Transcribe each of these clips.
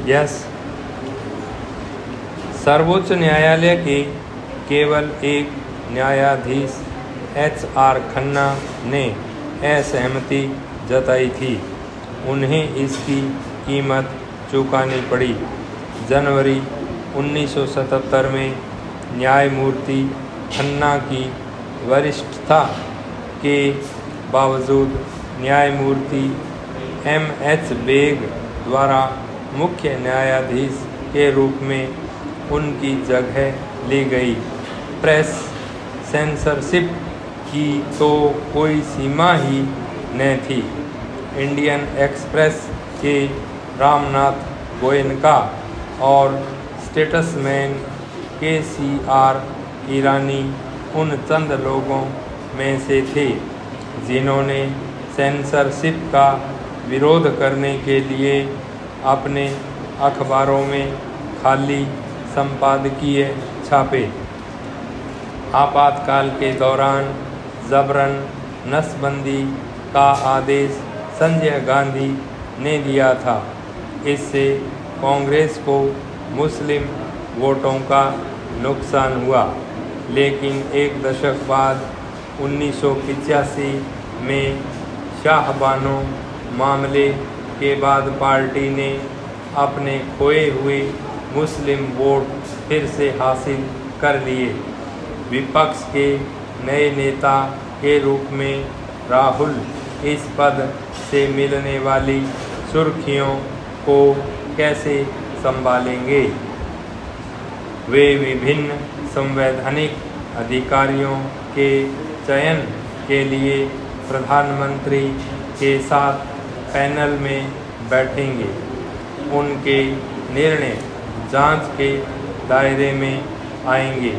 Yes, सर्वोच्च न्यायालय के केवल एक न्यायाधीश HR खन्ना ने असहमति जताई थी। उन्हें इसकी कीमत चुकानी पड़ी। जनवरी 1977 में न्यायमूर्ति खन्ना की वरिष्ठता के बावजूद न्यायमूर्ति MH बेग द्वारा मुख्य न्यायाधीश के रूप में उनकी जगह ली गई। प्रेस सेंसरशिप की तो कोई सीमा ही न थी। इंडियन एक्सप्रेस के रामनाथ गोयनका और स्टेट्समैन KCR ईरानी उन चंद लोगों में से थे जिन्होंने सेंसरशिप का विरोध करने के लिए अपने अखबारों में खाली संपादकीय छापे। आपातकाल के दौरान जबरन नसबंदी का आदेश संजय गांधी ने दिया था। इससे कांग्रेस को मुस्लिम वोटों का नुकसान हुआ, लेकिन एक दशक बाद 1985 में शाहबानो मामले के बाद पार्टी ने अपने खोए हुए मुस्लिम वोट फिर से हासिल कर लिए। विपक्ष के नए नेता के रूप में राहुल इस पद से मिलने वाली सुर्खियों को कैसे संभालेंगे? वे विभिन्न संवैधानिक अधिकारियों के चयन के लिए प्रधानमंत्री के साथ पैनल में बैठेंगे। उनके निर्णय जांच के दायरे में आएंगे।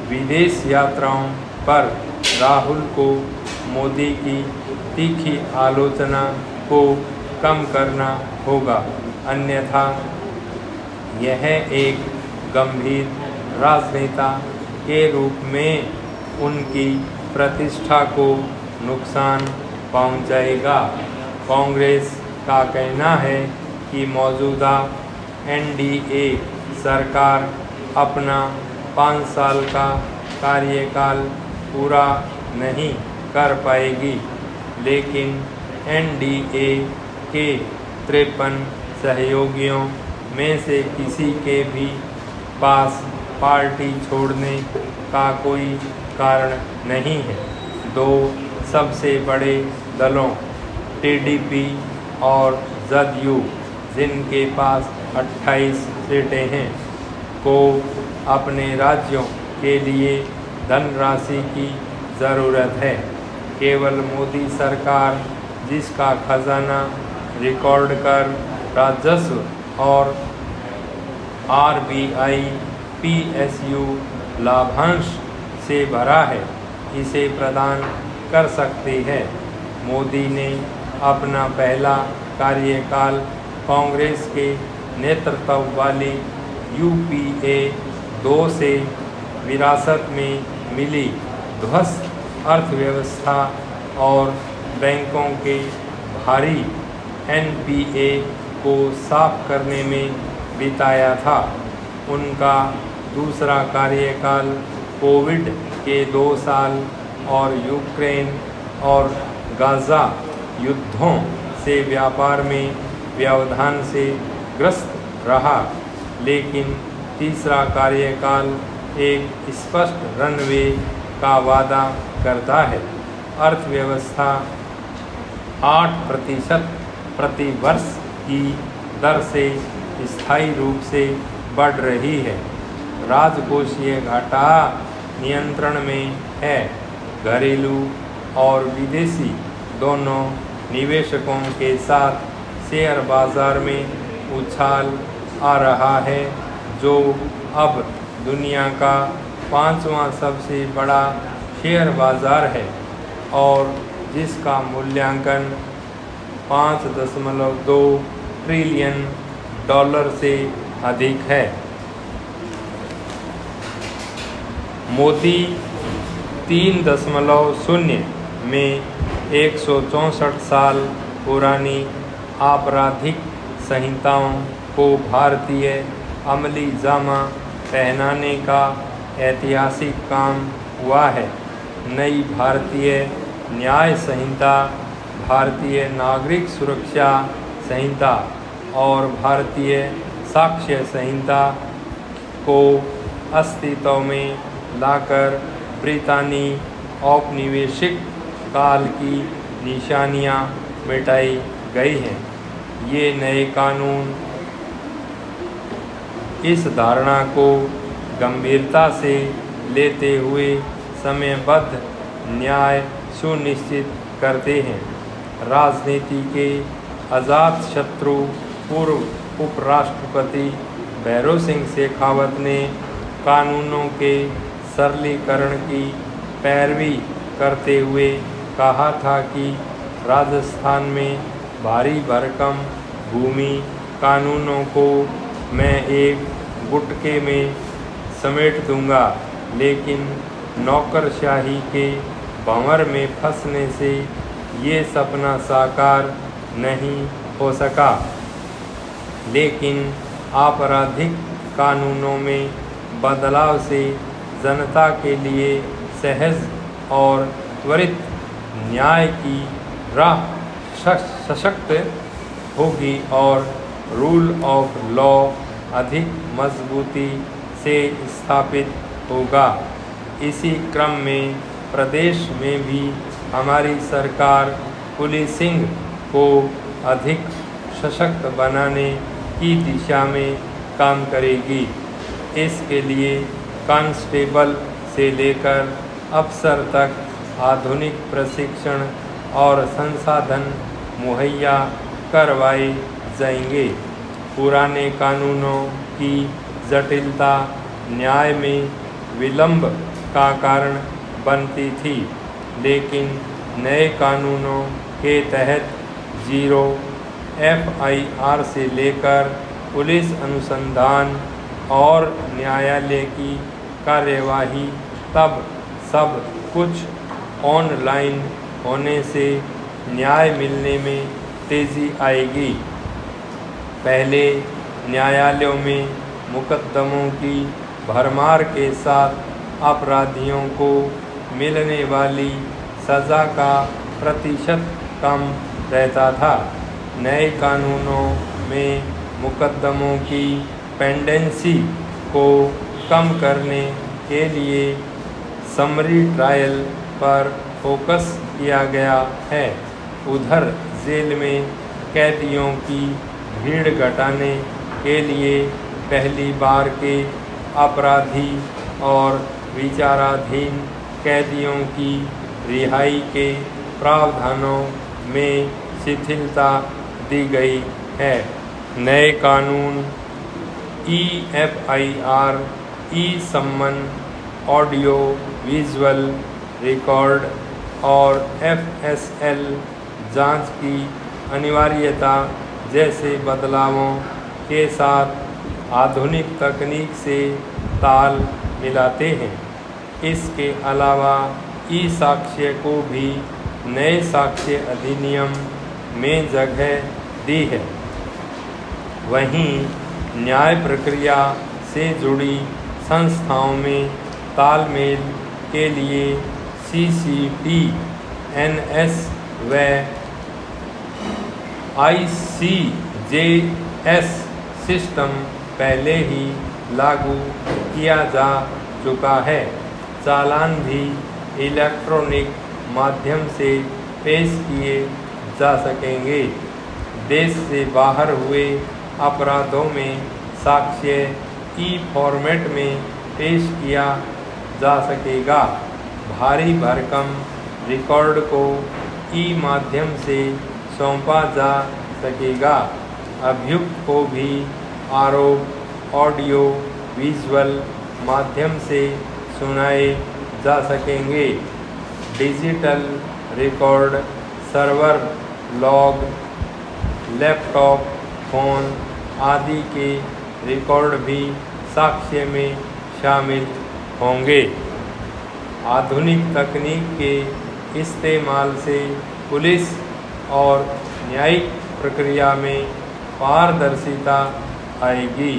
विदेश यात्राओं पर राहुल को मोदी की तीखी आलोचना को कम करना होगा, अन्यथा यह एक गंभीर राजनेता के रूप में उनकी प्रतिष्ठा को नुकसान पहुंचाएगा। कांग्रेस का कहना है कि मौजूदा NDA सरकार अपना 5 साल का कार्यकाल पूरा नहीं कर पाएगी, लेकिन NDA के 53 सहयोगियों में से किसी के भी पास पार्टी छोड़ने का कोई कारण नहीं है। दो सबसे बड़े दलों TDP और जदयू, जिनके पास 28 सीटें हैं, को अपने राज्यों के लिए धनराशि की ज़रूरत है। केवल मोदी सरकार, जिसका खजाना रिकॉर्ड कर राजस्व और RBI PSU लाभांश से भरा है, इसे प्रदान कर सकती है। मोदी ने अपना पहला कार्यकाल कांग्रेस के नेतृत्व वाली UPA 2 से विरासत में मिली ध्वस्त अर्थव्यवस्था और बैंकों के भारी NPA को साफ करने में बिताया था। उनका दूसरा कार्यकाल कोविड के 2 साल और यूक्रेन और गाज़ा युद्धों से व्यापार में व्यवधान से ग्रस्त रहा, लेकिन तीसरा कार्यकाल एक स्पष्ट रनवे का वादा करता है। अर्थव्यवस्था 8% प्रति वर्ष की दर से स्थायी रूप से बढ़ रही है। राजकोषीय घाटा नियंत्रण में है। घरेलू और विदेशी दोनों निवेशकों के साथ शेयर बाजार में उछाल आ रहा है, जो अब दुनिया का 5वां सबसे बड़ा शेयर बाजार है और जिसका मूल्यांकन $5.2 ट्रिलियन से अधिक है। मोदी 3.0 में 164 साल पुरानी आपराधिक संहिताओं को भारतीय अमली जामा पहनाने का ऐतिहासिक काम हुआ है। नई भारतीय न्याय संहिता, भारतीय नागरिक सुरक्षा संहिता और भारतीय साक्ष्य संहिता को अस्तित्व में लाकर ब्रितानी औपनिवेशिक काल की निशानियां मिटाई गई हैं। ये नए कानून इस धारणा को गंभीरता से लेते हुए समयबद्ध न्याय सुनिश्चित करते हैं। राजनीति के अजातशत्रु पूर्व उपराष्ट्रपति भैरों सिंह शेखावत ने कानूनों के सरलीकरण की पैरवी करते हुए कहा था कि राजस्थान में भारी भरकम भूमि कानूनों को मैं एक गुटके में समेट दूंगा, लेकिन नौकरशाही के भंवर में फंसने से ये सपना साकार नहीं हो सका। लेकिन आपराधिक कानूनों में बदलाव से जनता के लिए सहज और त्वरित न्याय की राह सशक्त होगी और रूल ऑफ लॉ अधिक मजबूती से स्थापित होगा। इसी क्रम में प्रदेश में भी हमारी सरकार पुलिसिंग को अधिक सशक्त बनाने की दिशा में काम करेगी। इसके लिए कांस्टेबल से लेकर अफसर तक आधुनिक प्रशिक्षण और संसाधन मुहैया करवाए जाएंगे। पुराने कानूनों की जटिलता न्याय में विलंब का कारण बनती थी, लेकिन नए कानूनों के तहत 0 FIR से लेकर पुलिस अनुसंधान और न्यायालय की कार्यवाही तब सब कुछ ऑनलाइन होने से न्याय मिलने में तेज़ी आएगी। पहले न्यायालयों में मुकदमों की भरमार के साथ अपराधियों को मिलने वाली सज़ा का प्रतिशत कम रहता था। नए कानूनों में मुकदमों की पेंडेंसी को कम करने के लिए समरी ट्रायल पर फोकस किया गया है। उधर जेल में कैदियों की भीड़ घटाने के लिए पहली बार के अपराधी और विचाराधीन कैदियों की रिहाई के प्रावधानों में शिथिलता दी गई है। नए कानून EFIR, ई-सम्मन, ऑडियो विजुअल रिकॉर्ड और FSL जांच की अनिवार्यता जैसे बदलावों के साथ आधुनिक तकनीक से ताल मिलाते हैं। इसके अलावा ई-साक्ष्य को भी नए साक्ष्य अधिनियम में जगह दी है। वहीं न्याय प्रक्रिया से जुड़ी संस्थाओं में तालमेल के लिए CCTNS व ICJS सिस्टम पहले ही लागू किया जा चुका है। चालान भी इलेक्ट्रॉनिक माध्यम से पेश किए जा सकेंगे। देश से बाहर हुए अपराधों में साक्ष्य ई-फॉर्मेट में पेश किया जा सकेगा। भारी भरकम रिकॉर्ड को ई-माध्यम से सौंपा जा सकेगा। अभियुक्त को भी आरोप ऑडियो विजुअल माध्यम से सुनाए जा सकेंगे। Digital record server, log, laptop, phone आदि के रिकॉर्ड भी साक्ष्य में शामिल होंगे। आधुनिक तकनीक के इस्तेमाल से पुलिस और न्यायिक प्रक्रिया में पारदर्शिता आएगी।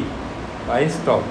भाई स्टॉप।